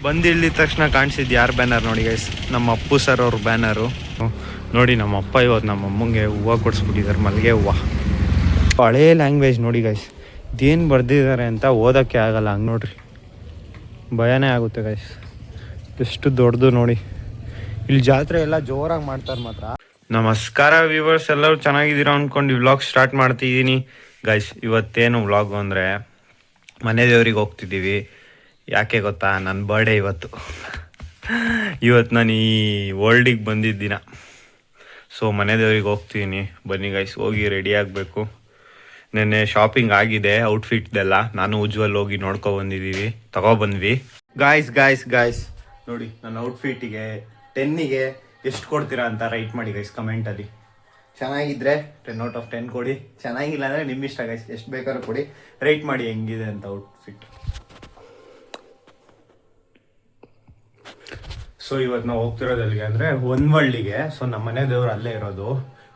ಬಂದು ಇಳಿದ ತಕ್ಷಣ ಕಾಣಿಸಿದ್ದು ಯಾರು ಬ್ಯಾನರ್ ನೋಡಿ ಗೈಸ್, ನಮ್ಮ ಅಪ್ಪು ಸರ್ ಅವ್ರ ಬ್ಯಾನರು ನೋಡಿ. ನಮ್ಮ ಅಪ್ಪ ಇವತ್ತು ನಮ್ಮ ಅಮ್ಮಂಗೆ ಹೂವು ಕೊಡಿಸ್ಬಿಟ್ಟಿದ್ದಾರೆ, ಮಲ್ಲಿಗೆ ಹೂವು. ಹಳೇ ಲ್ಯಾಂಗ್ವೇಜ್ ನೋಡಿ ಗೈಸ್, ಇದೇನು ಬರ್ದಿದ್ದಾರೆ ಅಂತ ಓದೋಕ್ಕೆ ಆಗಲ್ಲ. ಹಂಗೆ ನೋಡ್ರಿ, ಭಯನೇ ಆಗುತ್ತೆ ಗೈಸ್, ಎಷ್ಟು ದೊಡ್ಡದು ನೋಡಿ. ಇಲ್ಲಿ ಜಾತ್ರೆ ಎಲ್ಲ ಜೋರಾಗಿ ಮಾಡ್ತಾರೆ ಮಾತ್ರ. ನಮಸ್ಕಾರ ವ್ಯೂವರ್ಸ್, ಎಲ್ಲರೂ ಚೆನ್ನಾಗಿದ್ದೀರಾ ಅಂದ್ಕೊಂಡು ವ್ಲಾಗ್ ಸ್ಟಾರ್ಟ್ ಮಾಡ್ತಿದ್ದೀನಿ ಗೈಸ್. ಇವತ್ತೇನು ವ್ಲಾಗು ಅಂದರೆ ಮನೆ ದೇವ್ರಿಗೆ ಹೋಗ್ತಿದ್ದೀವಿ. ಯಾಕೆ ಗೊತ್ತಾ, ನನ್ನ ಬರ್ಡೇ ಇವತ್ತು ನಾನು ಈ ವರ್ಲ್ಡಿಗೆ ಬಂದಿದ್ದ ದಿನ. ಸೊ ಮನೆ ದೇವ್ರಿಗೆ ಹೋಗ್ತಿದ್ದೀನಿ, ಬನ್ನಿ ಗೈಸ್, ಹೋಗಿ ರೆಡಿ ಆಗಬೇಕು. ನೆನ್ನೆ ಶಾಪಿಂಗ್ ಆಗಿದೆ ಔಟ್ಫಿಟ್ದೆಲ್ಲ, ನಾನು ಉಜ್ವಲ್ ಹೋಗಿ ನೋಡ್ಕೊಬಂದಿದ್ದೀವಿ, ತಗೊಬಂದ್ವಿ. ಗಾಯ್ಸ್ ನೋಡಿ, ನನ್ನ ಔಟ್ಫಿಟ್ಟಿಗೆ 10ಗೆ ಎಷ್ಟು ಕೊಡ್ತೀರಾ ಅಂತ ರೈಟ್ ಮಾಡಿ ಗೈಸ್ ಕಮೆಂಟಲ್ಲಿ. ಚೆನ್ನಾಗಿದ್ರೆ 10/10 ಕೊಡಿ, ಚೆನ್ನಾಗಿಲ್ಲ ಅಂದರೆ ನಿಮ್ಮ ಇಷ್ಟ ಗೈಸ್, ಎಷ್ಟು ಬೇಕಾದ್ರೂ ಕೊಡಿ. ರೈಟ್ ಮಾಡಿ ಹೆಂಗಿದೆ ಅಂತ ಔಟ್ಫಿಟ್. ಸೊ ಇವತ್ತು ನಾವು ಹೋಗ್ತಿರೋದಲ್ಲಿಗೆ ಅಂದರೆ ಹೊನ್ವಳ್ಳಿಗೆ. ಸೊ ನಮ್ಮ ಮನೆ ದೇವ್ರು ಅಲ್ಲೇ ಇರೋದು.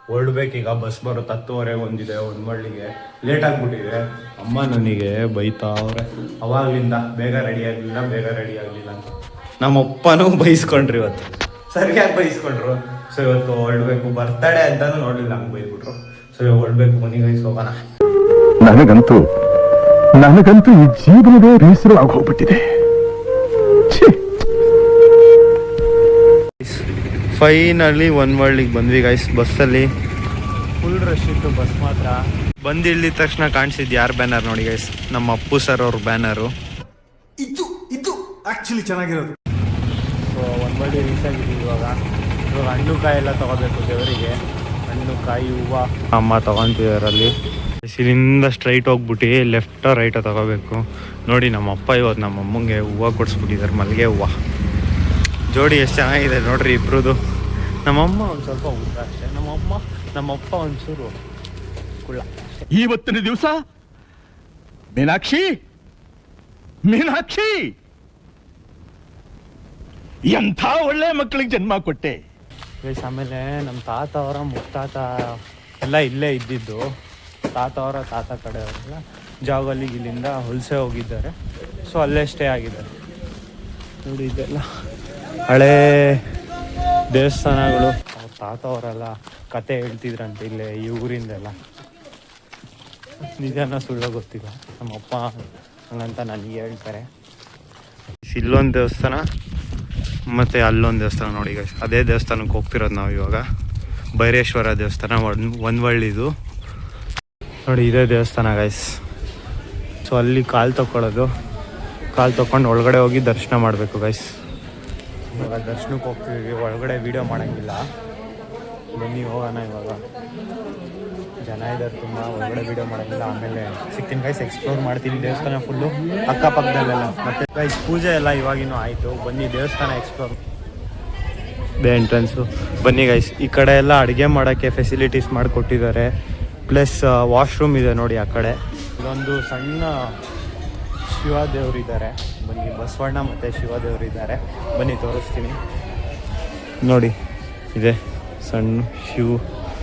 ಹೊರಡ್ಬೇಕೀಗ, ಬಸ್ ಬರುತ್ತೆ 10:30 ಒಂದಿದೆ. ಹೊನ್ವಳ್ಳಿಗೆ ಲೇಟ್ ಆಗಿಬಿಟ್ಟಿದೆ. ಅಮ್ಮ ನನಗೆ ಬೈತಾ ಅವ್ರೆ ಅವಾಗಲಿಂದ, ಬೇಗ ರೆಡಿ ಆಗಲಿಲ್ಲ ಅಂತ. ನಮ್ಮಪ್ಪನೂ ಬೈಸ್ಕೊಂಡ್ರು ಇವತ್ತು, ಸರಿಯಾಗಿ ಬೈಸ್ಕೊಂಡ್ರು. ಸೊ ಇವತ್ತು ಹೊರಡ್ಬೇಕು, ಬರ್ತಡೇ ಅಂತಾನು ನೋಡಲಿಲ್ಲ, ಹಂಗೆ ಬೈದ್ಬಿಟ್ರು. ಸೊ ಇವಾಗ ಹೊರಡ್ಬೇಕು, ಮನೆಗೆ ಹೋಗೋಣ. ನನಗಂತೂ ಈ ಜೀವನವೇ ಬೇಸರ ಆಗೋಗ್ಬಿಟ್ಟಿದೆ. ಫೈನಲಿ ಹೊನ್ವಳ್ಳಿಗೆ ಬಂದ್ವಿ ಗೈಸ್. ಬಸ್ಸಲ್ಲಿ ಫುಲ್ ರಶ್ ಇತ್ತು, ಬಸ್ ಮಾತ್ರ. ಬಂದು ಇಳಿದ ತಕ್ಷಣ ಕಾಣಿಸಿದ್ದು ಯಾರು ಬ್ಯಾನರ್ ನೋಡಿ ಗೈಸ್, ನಮ್ಮ ಅಪ್ಪು ಸರ್ ಅವ್ರ ಬ್ಯಾನರು. ಇದು ಆಕ್ಚುಲಿ ಚೆನ್ನಾಗಿರೋದು. ಸೊ ಹೊನ್ವಳ್ಳಿ ರೀಚ್ ಆಗಿದ್ದೀವಿ ಇವಾಗ ಹಣ್ಣು ಕಾಯಿ ಎಲ್ಲ ತೊಗೋಬೇಕು ದೇವರಿಗೆ. ಹಣ್ಣು ಕಾಯಿ ಹೂವು ಅಮ್ಮ ತೊಗೊತಿದಾರಲ್ಲಿ. ಇಲ್ಲಿಂದ ಸ್ಟ್ರೈಟ್ ಹೋಗ್ಬಿಟ್ಟು ಲೆಫ್ಟೋ ರೈಟೋ ತೊಗೋಬೇಕು. ನೋಡಿ ನಮ್ಮ ಅಪ್ಪ ಇವತ್ತು ನಮ್ಮ ಅಮ್ಮಂಗೆ ಹೂವು ಕೊಡಿಸ್ಬಿಟ್ಟಿದ್ದಾರೆ, ಮಲ್ಲಿಗೆ ಹೂವು. ಜೋಡಿ ಎಷ್ಟು ಚೆನ್ನಾಗಿದೆ ನೋಡ್ರಿ ಇಬ್ರದು. ನಮ್ಮಮ್ಮ ಒಂದು ಸ್ವಲ್ಪ ಉದ್ದ ಅಷ್ಟೇ, ನಮ್ಮಪ್ಪ ಒಂಚೂರು ಕುಳ್ಳ. ಇವತ್ತಿನ ದಿವಸ ಮೀನಾಕ್ಷಿ ಎಂಥ ಒಳ್ಳೆ ಮಕ್ಕಳಿಗೆ ಜನ್ಮ ಕೊಟ್ಟೆ. ಆಮೇಲೆ ನಮ್ಮ ತಾತ ಅವರ ಮುತ್ತಾತ ಎಲ್ಲ ಇಲ್ಲೇ ಇದ್ದಿದ್ದು. ತಾತ ಕಡೆಯವರೆಲ್ಲ ಜಾಗಲ್ಲಿಗೆ ಇಲ್ಲಿಂದ ಹೊಲಸೆ ಹೋಗಿದ್ದಾರೆ. ಸೊ ಅಲ್ಲೇ ಸ್ಟೇ ಆಗಿದ್ದಾರೆ ನೋಡಿ. ಇದೆಲ್ಲ ಹಳೇ ದೇವಸ್ಥಾನಗಳು. ಅವ್ರ ತಾತ ಅವರೆಲ್ಲ ಕತೆ ಹೇಳ್ತಿದ್ರಂತೆ ಇಲ್ಲೇ ಈ ಊರಿಂದೆಲ್ಲ. ನಿಜಾನ ಸುಳ್ಳು ಗೊತ್ತಿಲ್ಲ, ನಮ್ಮಪ್ಪ ಹಂಗಂತ ನನಗೆ ಹೇಳ್ತಾರೆ. ಇಲ್ಲೊಂದು ದೇವಸ್ಥಾನ ಮತ್ತು ಅಲ್ಲೊಂದು ದೇವಸ್ಥಾನ ನೋಡಿ ಗೈಸ್. ಅದೇ ದೇವಸ್ಥಾನಕ್ಕೆ ಹೋಗ್ತಿರೋದು ನಾವು ಇವಾಗ. ಭೈರೇಶ್ವರ ದೇವಸ್ಥಾನ ಹೊನ್ವಳ್ಳಿದು ನೋಡಿ, ಇದೇ ದೇವಸ್ಥಾನ ಗೈಸ್. ಸೊ ಅಲ್ಲಿ ಕಾಲು ತೊಗೊಂಡು ಒಳಗಡೆ ಹೋಗಿ ದರ್ಶನ ಮಾಡಬೇಕು ಗೈಸ್. ಇವಾಗ ದರ್ಶನಕ್ಕೆ ಹೋಗ್ತಿದ್ದೀವಿ, ಒಳಗಡೆ ವೀಡಿಯೋ ಮಾಡೋಂಗಿಲ್ಲ. ಬನ್ನಿ ಹೋಗೋಣ. ಇವಾಗ ಜನ ಇದ್ದಾರೆ ತುಂಬ, ಒಳಗಡೆ ವೀಡಿಯೋ ಮಾಡೋಂಗಿಲ್ಲ. ಆಮೇಲೆ ಸಿಗ್ತೀನಿ ಗೈಸ್, ಎಕ್ಸ್ಪ್ಲೋರ್ ಮಾಡ್ತೀನಿ ದೇವಸ್ಥಾನ ಫುಲ್ಲು ಅಕ್ಕಪಕ್ಕದಲ್ಲೆಲ್ಲ. ಮತ್ತು ಗೈಸ್ ಪೂಜೆ ಎಲ್ಲ ಇವಾಗಿನೂ ಆಯಿತು. ಬನ್ನಿ ದೇವಸ್ಥಾನ ಎಕ್ಸ್ಪ್ಲೋರ್. ಎಂಟ್ರೆನ್ಸು ಬನ್ನಿ ಗೈಸ್. ಈ ಕಡೆ ಎಲ್ಲ ಅಡುಗೆ ಮಾಡೋಕ್ಕೆ ಫೆಸಿಲಿಟೀಸ್ ಮಾಡಿಕೊಟ್ಟಿದ್ದಾರೆ. ಪ್ಲಸ್ ವಾಶ್ರೂಮ್ ಇದೆ ನೋಡಿ ಆ ಕಡೆ. ಇದೊಂದು ಸಣ್ಣ ಶಿವದೇವರಿದ್ದಾರೆ. ಬನ್ನಿ, ಬಸವಣ್ಣ ಮತ್ತು ಶಿವದೇವರಿದ್ದಾರೆ. ಬನ್ನಿ ತೋರಿಸ್ತೀನಿ ನೋಡಿ. ಇದೆ ಸಣ್ಣ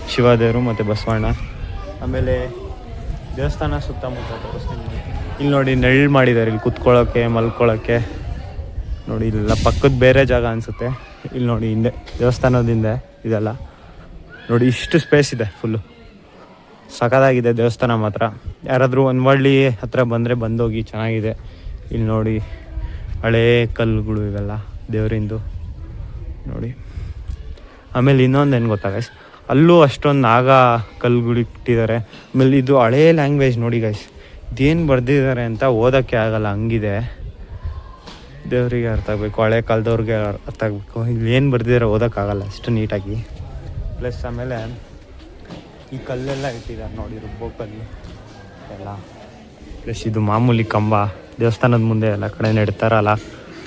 ಶಿವದೇವರು ಮತ್ತು ಬಸವಣ್ಣ. ಆಮೇಲೆ ದೇವಸ್ಥಾನ ಸುತ್ತಮುತ್ತ ತೋರಿಸ್ತೀನಿ. ಇಲ್ಲಿ ನೋಡಿ ನೆರಳು ಮಾಡಿದ್ದಾರೆ, ಇಲ್ಲಿ ಕುತ್ಕೊಳ್ಳೋಕ್ಕೆ ಮಲ್ಕೊಳ್ಳೋಕ್ಕೆ ನೋಡಿ. ಇಲ್ಲೆಲ್ಲ ಪಕ್ಕದ ಬೇರೆ ಜಾಗ ಅನಿಸುತ್ತೆ. ಇಲ್ಲಿ ನೋಡಿ ಹಿಂದೆ ದೇವಸ್ಥಾನದಿಂದ ಇದೆಲ್ಲ ನೋಡಿ, ಇಷ್ಟು ಸ್ಪೇಸ್ ಇದೆ ಫುಲ್ಲು. ಸಖತ್ತಾಗಿದೆ ದೇವಸ್ಥಾನ ಮಾತ್ರ. ಯಾರಾದರೂ ಹೊನ್ವಳ್ಳಿ ಹತ್ರ ಬಂದರೆ ಬಂದೋಗಿ, ಚೆನ್ನಾಗಿದೆ. ಇಲ್ಲಿ ನೋಡಿ ಹಳೇ ಕಲ್ಲುಗಳು ಇವೆಲ್ಲ ದೇವರಿಂದು ನೋಡಿ. ಆಮೇಲೆ ಇನ್ನೊಂದು ಏನು ಗೊತ್ತಾ ಗೈಸ್, ಅಲ್ಲೂ ಅಷ್ಟೊಂದು ನಾಗ ಕಲ್ಲುಗಳು ಇಟ್ಟಿದ್ದಾರೆ. ಆಮೇಲೆ ಇದು ಹಳೇ ಲ್ಯಾಂಗ್ವೇಜ್ ನೋಡಿ ಗೈಸ್, ಇದೇನು ಬರ್ದಿದ್ದಾರೆ ಅಂತ ಓದೋಕ್ಕೆ ಆಗಲ್ಲ, ಹಂಗಿದೆ. ದೇವರಿಗೆ ಅರ್ಥ ಆಗಬೇಕು, ಹಳೆ ಕಾಲದವ್ರಿಗೆ ಅರ್ಥ ಆಗಬೇಕು. ಇಲ್ಲಿ ಏನು ಬರ್ದಿದ್ದಾರೆ ಓದೋಕ್ಕಾಗಲ್ಲ ಅಷ್ಟು ನೀಟಾಗಿ. ಪ್ಲಸ್ ಆಮೇಲೆ ಈ ಕಲ್ಲೆಲ್ಲ ಇಟ್ಟಿದ್ದಾರೆ ನೋಡಿ, ರುಬ್ಬೋ ಕಲ್ಲು ಎಲ್ಲ. ಪ್ಲಸ್ ಇದು ಮಾಮೂಲಿ ಕಂಬ, ದೇವಸ್ಥಾನದ ಮುಂದೆ ಎಲ್ಲ ಕಡೆ ನೆಡ್ತಾರಲ್ಲ.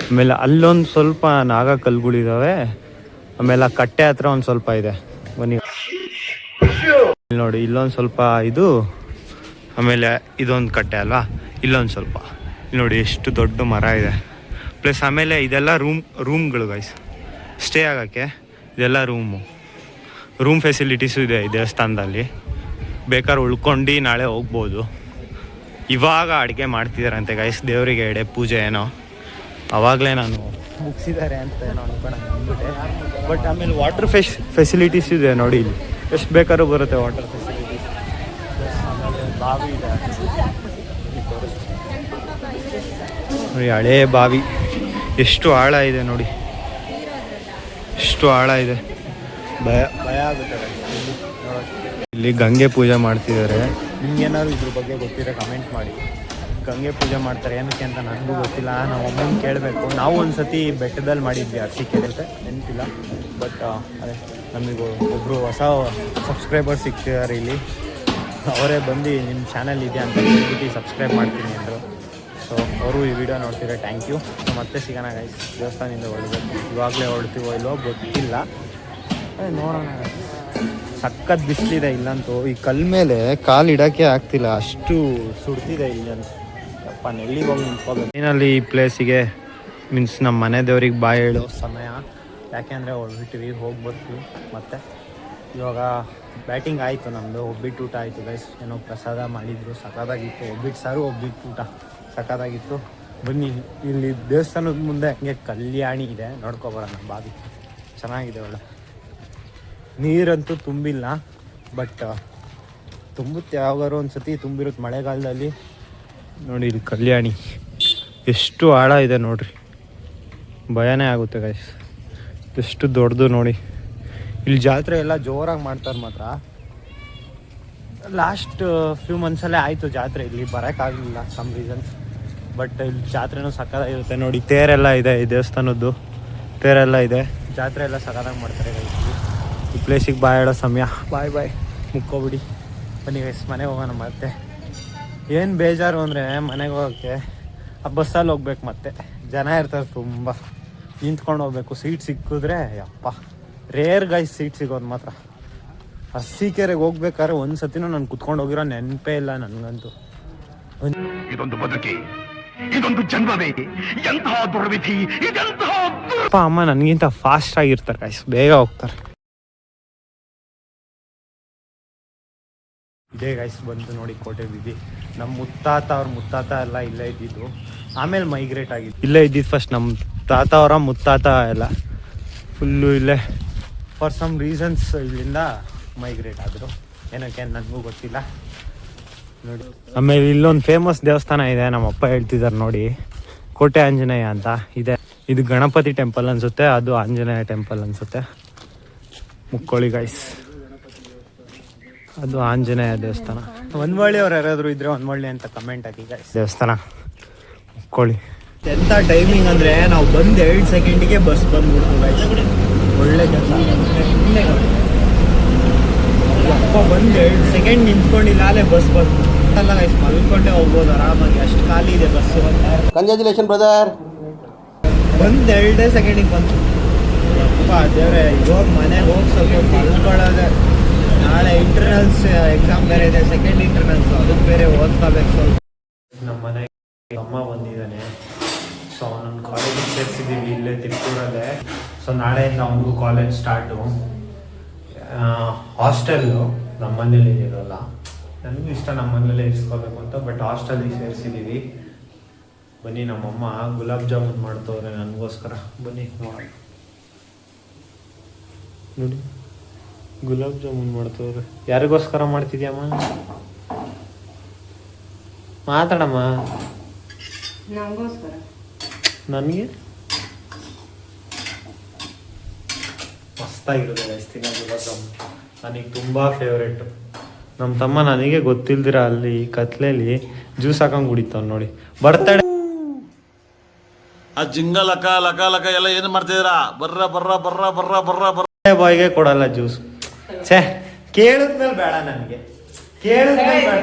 ಆಮೇಲೆ ಅಲ್ಲೊಂದು ಸ್ವಲ್ಪ ನಾಗ ಕಲ್ಲುಗಳಿದ್ದಾವೆ. ಆಮೇಲೆ ಆ ಕಟ್ಟೆ ಹತ್ರ ಒಂದು ಸ್ವಲ್ಪ ಇದೆ, ಬನ್ನಿ ನೋಡಿ. ಇಲ್ಲೊಂದು ಸ್ವಲ್ಪ ಇದು, ಆಮೇಲೆ ಇದೊಂದು ಕಟ್ಟೆ ಅಲ್ವಾ, ಇಲ್ಲೊಂದು ಸ್ವಲ್ಪ. ಇಲ್ಲಿ ನೋಡಿ ಎಷ್ಟು ದೊಡ್ಡ ಮರ ಇದೆ. ಪ್ಲಸ್ ಆಮೇಲೆ ಇದೆಲ್ಲ ರೂಮ್ಗಳು ಗೈಸ್, ಸ್ಟೇ ಆಗೋಕ್ಕೆ ಇದೆಲ್ಲ ರೂಮ್ ಫೆಸಿಲಿಟೀಸು ಇದೆ ಈ ದೇವಸ್ಥಾನದಲ್ಲಿ. ಬೇಕಾದ್ರೆ ಉಳ್ಕೊಂಡು ನಾಳೆ ಹೋಗ್ಬೋದು. ಇವಾಗ ಅಡುಗೆ ಮಾಡ್ತಿದ್ದಾರಂತೆ ಗೈಸ್, ದೇವರಿಗೆ ಎಡೆ ಪೂಜೆ ಏನೋ. ಆವಾಗಲೇ ನಾನು ಮುಗಿಸಿದ್ದಾರೆ ಅಂತ ಏನೋ ಅನ್ಕೊಂಡು ಅಂದ್ಬಿಟ್ಟೆ. ಬಟ್ ಆಮೇಲೆ ವಾಟರ್ ಫೆಸಿಲಿಟೀಸ್ ಇದೆ ನೋಡಿ, ಇಲ್ಲಿ ಎಷ್ಟು ಬೇಕಾದ್ರೂ ಬರುತ್ತೆ ವಾಟರ್ ಫೆಸಿಲಿಟೀಸ್. ಆಮೇಲೆ ಬಾವಿ ಇದೆ ನೋಡಿ, ಹಳೇ ಬಾವಿ, ಎಷ್ಟು ಆಳ ಇದೆ ನೋಡಿ, ಎಷ್ಟು ಆಳ ಇದೆ, ಭಯ ಆಗುತ್ತೆ. ಇಲ್ಲಿ ಗಂಗೆ ಪೂಜೆ ಮಾಡ್ತಿದ್ದಾರೆ. ನಿಮ್ಗೇನಾದ್ರು ಇದ್ರ ಬಗ್ಗೆ ಗೊತ್ತಿರೋ ಕಮೆಂಟ್ ಮಾಡಿ. ಗಂಗೆ ಪೂಜೆ ಮಾಡ್ತಾರೆ ಏನಕ್ಕೆ ಅಂತ ನನಗೂ ಗೊತ್ತಿಲ್ಲ, ನಾವು ಅಮ್ಮನ ಕೇಳಬೇಕು. ನಾವು ಒಂದು ಸತಿ ಬೆಟ್ಟದಲ್ಲಿ ಮಾಡಿದ್ವಿ, ಅರಸೀಕೆರೆ ಅಂತ ನೆನಪಿಲ್ಲ. ಬಟ್ ಅದೇ ನಮಗೂ ಒಬ್ಬರು ಹೊಸ ಸಬ್ಸ್ಕ್ರೈಬರ್ ಸಿಗ್ತಿದ್ದಾರೆ ಇಲ್ಲಿ. ಅವರೇ ಬಂದು ನಿಮ್ಮ ಚಾನಲ್ ಇದೆ ಅಂತ ಹೇಳ್ಬಿಟ್ಟು ಸಬ್ಸ್ಕ್ರೈಬ್ ಮಾಡ್ತೀನಿ ಅಂದರು. ಸೊ ಅವರು ಈ ವಿಡಿಯೋ ನೋಡ್ತಿದ್ದಾರೆ, ಥ್ಯಾಂಕ್ ಯು. ಸೊ ಮತ್ತೆ ಸಿಗೋಣ ಗೈಸ್. ದೇವಸ್ಥಾನದಿಂದ ಹೊರಡಬೇಕು, ಇವಾಗಲೇ ಹೊರಡ್ತೀವೋ ಇಲ್ಲೋ ಗೊತ್ತಿಲ್ಲ, ನೋಡೋಣ. ಸಖತ್ ಬಿಸಿಲಿದೆ ಇಲ್ಲಂತೂ, ಈ ಕಲ್ ಮೇಲೆ ಕಾಲು ಇಡೋಕ್ಕೆ ಆಗ್ತಿಲ್ಲ, ಅಷ್ಟು ಸುಡ್ತಿದೆ ಇಲ್ಲಂತೂ. ಅಪ್ಪ ನೆಲ್ಲಿಗೆ ಹೋಗಿ ನಿಂತ್ಕೋಬೇಕು. ಏನಲ್ಲಿ ಈ ಪ್ಲೇಸಿಗೆ ಮೀನ್ಸ್ ನಮ್ಮ ಮನೆ ದೇವ್ರಿಗೆ ಬಾಯಿ ಹೇಳೋ ಸಮಯ. ಯಾಕೆಂದರೆ ಹೊರಬಿಟ್ಟಿವಿ, ಹೋಗಿ ಬರ್ತೀವಿ. ಮತ್ತು ಇವಾಗ ಬ್ಯಾಟಿಂಗ್ ಆಯಿತು ನಮ್ಮದು. ಒಬ್ಬಿಟ್ಟು ಊಟ ಆಯಿತು ಗೈಸ್, ಏನೋ ಪ್ರಸಾದ ಮಾಡಿದ್ರು, ಸಖತ್ತಾಗಿತ್ತು. ಒಬ್ಬಿಟ್ಟು ಸಾರು, ಒಬ್ಬಿಟ್ಟು ಊಟ ಸಖತ್ತಾಗಿತ್ತು. ಬನ್ನಿ, ಇಲ್ಲಿ ದೇವಸ್ಥಾನದ ಮುಂದೆ ಹಂಗೆ ಕಲ್ಯಾಣಿ ಇದೆ, ನೋಡ್ಕೊಬರೋಣ. ಬಾವಿ ಚೆನ್ನಾಗಿದೆ, ಒಳ್ಳೆ ನೀರಂತೂ ತುಂಬಿಲ್ಲ, ಬಟ್ ತುಂಬುತ್ತೆ ಯಾವಾಗಾರು ಒಂದು ಸತಿ ತುಂಬಿರುತ್ತೆ ಮಳೆಗಾಲದಲ್ಲಿ. ನೋಡಿ ಇಲ್ಲಿ ಕಲ್ಯಾಣಿ ಎಷ್ಟು ಆಳ ಇದೆ ನೋಡ್ರಿ, ಭಯನೇ ಆಗುತ್ತೆ ಗೈಸ್, ಎಷ್ಟು ದೊಡ್ಡದು ನೋಡಿ. ಇಲ್ಲಿ ಜಾತ್ರೆ ಎಲ್ಲ ಜೋರಾಗಿ ಮಾಡ್ತಾರೆ ಮಾತ್ರ. ಲಾಸ್ಟ್ ಫ್ಯೂ ಮಂತ್ಸಲ್ಲೇ ಆಯಿತು ಜಾತ್ರೆ, ಇಲ್ಲಿ ಬರೋಕ್ಕಾಗಲಿಲ್ಲ ಸಮ್ ರೀಸನ್ಸ್. ಬಟ್ ಇಲ್ಲಿ ಜಾತ್ರೆನೂ ಸಕ್ಕತ್ತಾಗಿರುತ್ತೆ ನೋಡಿ. ತೇರೆಲ್ಲ ಇದೆ, ಈ ದೇವಸ್ಥಾನದ್ದು ತೇರೆಲ್ಲ ಇದೆ, ಜಾತ್ರೆ ಎಲ್ಲ ಸಕ್ಕತ್ತಾಗಿ ಮಾಡ್ತಾರೆ ಗೈಸ್. ಈ ಪ್ಲೇಸಿಗೆ ಬಾಯ್ ಹೇಳೋ ಸಮಯ. ಬಾಯ್ ಮುಕ್ಕೋಬಿಡಿ, ಬನ್ನಿ ಗೈಸ್ ಮನೆಗೆ ಹೋಗೋಣ. ಮತ್ತೆ ಏನು ಬೇಜಾರು ಅಂದರೆ ಮನೆಗೆ ಹೋಗೋಕ್ಕೆ ಆ ಬಸ್ಸಲ್ಲಿ ಹೋಗ್ಬೇಕು, ಮತ್ತೆ ಜನ ಇರ್ತಾರೆ ತುಂಬ, ನಿಂತ್ಕೊಂಡು ಹೋಗ್ಬೇಕು. ಸೀಟ್ ಸಿಕ್ಕಿದ್ರೆ ಅಪ್ಪ ರೇರ್ ಗೈಸ್ ಸೀಟ್ ಸಿಗೋದು ಮಾತ್ರ. ಅರಸೀಕೆರೆಗೆ ಹೋಗ್ಬೇಕಾದ್ರೆ ಒಂದು ಸತಿನೂ ನಾನು ಕುತ್ಕೊಂಡು ಹೋಗಿರೋ ನೆನಪೇ ಇಲ್ಲ ನನಗಂತೂ. ಇದೊಂದು ಬದುಕಿ, ಇದೊಂದು ಜನ್ಮವೇ, ಎಂತಹ ದುರ್ವಿಧಿ, ಇದೆಂತಹ ಅಪ್ಪ ಅಮ್ಮ ನನಗಿಂತ ಫಾಸ್ಟ್ ಆಗಿರ್ತಾರೆ ಗೈಸ್, ಬೇಗ ಹೋಗ್ತಾರೆ. ಇದೇ ಗೈಸ್ ಬಂತು ನೋಡಿ ಕೋಟೆ ಬೀದಿ. ನಮ್ಮ ಮುತ್ತಾತ ಅವ್ರ ಮುತ್ತಾತ ಎಲ್ಲ ಇಲ್ಲೇ ಇದ್ದಿದ್ದು, ಆಮೇಲೆ ಮೈಗ್ರೇಟ್ ಆಗಿದ್ದು. ಇಲ್ಲೇ ಇದ್ದಿದ್ದು ಫಸ್ಟ್ ನಮ್ಮ ತಾತ ಅವರ ಮುತ್ತಾತ ಎಲ್ಲ ಫುಲ್ಲು ಇಲ್ಲೇ. ಫಾರ್ ಸಮ್ ರೀಸನ್ಸ್ ಇಲ್ಲಿಂದ ಮೈಗ್ರೇಟ್ ಆದರು, ಏನಕ್ಕೆ ನನಗೂ ಗೊತ್ತಿಲ್ಲ ನೋಡಿ. ಆಮೇಲೆ ಇಲ್ಲೊಂದು ಫೇಮಸ್ ದೇವಸ್ಥಾನ ಇದೆ, ನಮ್ಮ ಅಪ್ಪ ಹೇಳ್ತಿದ್ದಾರೆ ನೋಡಿ, ಕೋಟೆ ಆಂಜನೇಯ ಅಂತ ಇದೆ. ಇದು ಗಣಪತಿ ಟೆಂಪಲ್ ಅನಿಸುತ್ತೆ, ಅದು ಆಂಜನೇಯ ಟೆಂಪಲ್ ಅನಿಸುತ್ತೆ. ಮುಕ್ಕೋಳಿ ಗೈಸ್, ಅದು ಆಂಜನೇಯ ದೇವಸ್ಥಾನ. ಹೊನ್ವಳ್ಳಿ ಅವ್ರು ಯಾರಾದರೂ ಇದ್ರೆ ಹೊನ್ವಳ್ಳಿ ಅಂತ ಕಮೆಂಟ್ ಹಾಕಿ ಗೈಸ್. ದೇವಸ್ಥಾನ ಮುಕ್ಕೋಳಿ. ಎಂಥ ಟೈಮಿಂಗ್ ಅಂದರೆ ನಾವು ಬಂದು 2 ಸೆಕೆಂಡಿಗೆ ಬಸ್ ಬಂದ್ಬಿಡ್ತು ಗೈಸ್. ಒಳ್ಳೆ ಕೆಲಸ. ಅಪ್ಪ ಬಂದು 2 ಸೆಕೆಂಡ್ ನಿಂತ್ಕೊಂಡಿಲ್ಲ, ಅಲ್ಲೇ ಬಸ್ ಬಂತು ಅಲ್ಲ ಗೈಸ್. ಮಲ್ಕೊಂಡೆ ಹೋಗ್ಬೋದು ಆರಾಮಾಗಿ, ಅಷ್ಟು ಖಾಲಿ ಇದೆ ಬಸ್ಸು. Congratulation brother. ಬಂದು 2 ಸೆಕೆಂಡಿಗೆ ಬಂತು. ಅಪ್ಪ ದೇವ್ರೆ, ಇವಾಗ ಮನೆಗೆ ಹೋಗಿ ಸ್ವಲ್ಪ ಮಲ್ಕೊಳ್ಳೋದೆ. ನಾಳೆ ಇಂಟರ್ನಲ್ಸ್ ಎಕ್ಸಾಮ್ ಬೇರೆ ಇದೆ, ಸೆಕೆಂಡ್ ಇಂಟರ್ನಲ್ಸ್, ಅದಕ್ಕೆ ಬೇರೆ ಓದ್ಕೋಬೇಕು ಸ್ವಲ್ಪ. ನಮ್ಮ ಮನೆಗೆ ಅಮ್ಮ ಬಂದಿದ್ದಾನೆ. ಸೊ ಅವನನ್ನು ಕಾಲೇಜಿಗೆ ಸೇರಿಸಿದ್ದೀವಿ ಇಲ್ಲೇ ತಿರುಪೂರಲ್ಲೇ. ಸೊ ನಾಳೆಯಿಂದ ಅವನಿಗೂ ಕಾಲೇಜ್ ಸ್ಟಾರ್ಟು. ಹಾಸ್ಟೆಲ್ಲು ನಮ್ಮ ಮನೇಲಿ ಇರೋಲ್ಲ, ನನಗೂ ಇಷ್ಟ ನಮ್ಮ ಮನೇಲೇ ಇರಿಸ್ಕೋಬೇಕು ಅಂತ, ಬಟ್ ಹಾಸ್ಟೆಲಿಗೆ ಸೇರಿಸಿದ್ದೀವಿ. ಬನ್ನಿ, ನಮ್ಮಮ್ಮ ಗುಲಾಬ್ ಜಾಮೂನ್ ಮಾಡ್ತವ್ರೆ ನನಗೋಸ್ಕರ. ಬನ್ನಿ ನೋಡಿ, ಗುಲಾಬ್ ಜಾಮೂನ್ ಮಾಡ್ತವ್ರೆ. ಯಾರಿಗೋಸ್ಕರ ಮಾಡ್ತಿದ್ಯಮ್ಮ? ಮಾತಾಡಮ್ಮ. ನನಗೆ ಮಸ್ತಾಗಿರುತ್ತೆ ಗೈಸ್ತಿನ ಗುಲಾಬ್ ಜಾಮೂನ್, ನನಗೆ ತುಂಬ ಫೇವ್ರೇಟು. ನಮ್ಮ ತಮ್ಮ ನನಗೆ ಗೊತ್ತಿಲ್ದಿರ ಅಲ್ಲಿ ಕತ್ಲೆಯಲ್ಲಿ ಜ್ಯೂಸ್ ಹಾಕೊಂಡು ಕುಡಿತಾವ್ ನೋಡಿ. ಬರ್ತಡೆ ಆ ಜಿಂಗ ಲಕ ಲಕ ಲಕ ಎಲ್ಲ ಏನು ಮಾಡ್ತಿದ್ದೀರಾ? ಬರ್ರ ಬರ್ರ ಬರ್ರ ಬರ್ರ ಬರ್ರ ಬರ್ರ ಬಾಯ್ಗೆ ಕೊಡಲ್ಲ ಜ್ಯೂಸ್. ಛೇ, ಕೇಳಿದ್ಮೇಲೆ ಬೇಡ ನನಗೆ, ಕೇಳಿದ್ಮೇಲೆ ಬೇಡ.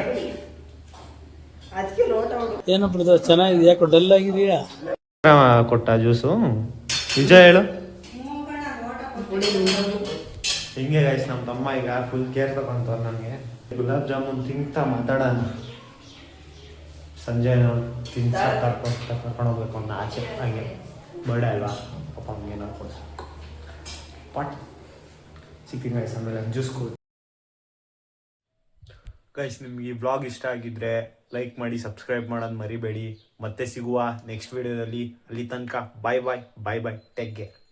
ಏನೋ ಬ್ರದರ್ ಚೆನ್ನಾಗಿದೆ, ಯಾಕೋ ಡಲ್ ಆಗಿದೆಯಾ? ಕೊಟ್ಟ ಜ್ಯೂಸು, ನಿಜ ಹೇಳು. ಹಿಂಗೆ ಗೈಸ್ ನಮ್ಮ ತಮ್ಮ ಈಗ ಫುಲ್ ಕೇರ್ ತಗೊಂತವ್ರು ನನಗೆ. ಗುಲಾಬ್ ಜಾಮೂನ್ ತಿಂತಾ ಮಾತಾಡೋಣ. ಸಂಜೆ ತಿನ್ಸ ಕರ್ಕೊಂಡು ಹೋಗ್ಬೇಕು ಅನ್ನೋ ಆಚೆ, ಹಂಗೆ ಬರ್ಡೇ ಅಲ್ವಾ ಪಾಪ, ಹಂಗೆ ನಾವು ಕೊಡ್ಸ ಪಾಟ್ ಸಿಕ್ಕಿಂಗ್ ಗೈಸ್. ಆಮೇಲೆ ಜ್ಯೂಸ್ ಗೈಸ್, ನಿಮ್ಗೆ ಈ ವ್ಲಾಗ್ ಇಷ್ಟ ಆಗಿದ್ರೆ ಲೈಕ್ ಮಾಡಿ, ಸಬ್ಸ್ಕ್ರೈಬ್ ಮಾಡೋದು ಮರಿಬೇಡಿ. ಮತ್ತೆ ಸಿಗುವ ನೆಕ್ಸ್ಟ್ ವಿಡಿಯೋದಲ್ಲಿ. ಅಲ್ಲಿ ತನಕ ಬಾಯ್ ಬಾಯ್ ಬಾಯ್ ಬಾಯ್, ಟೇಕ್ ಕೇರ್.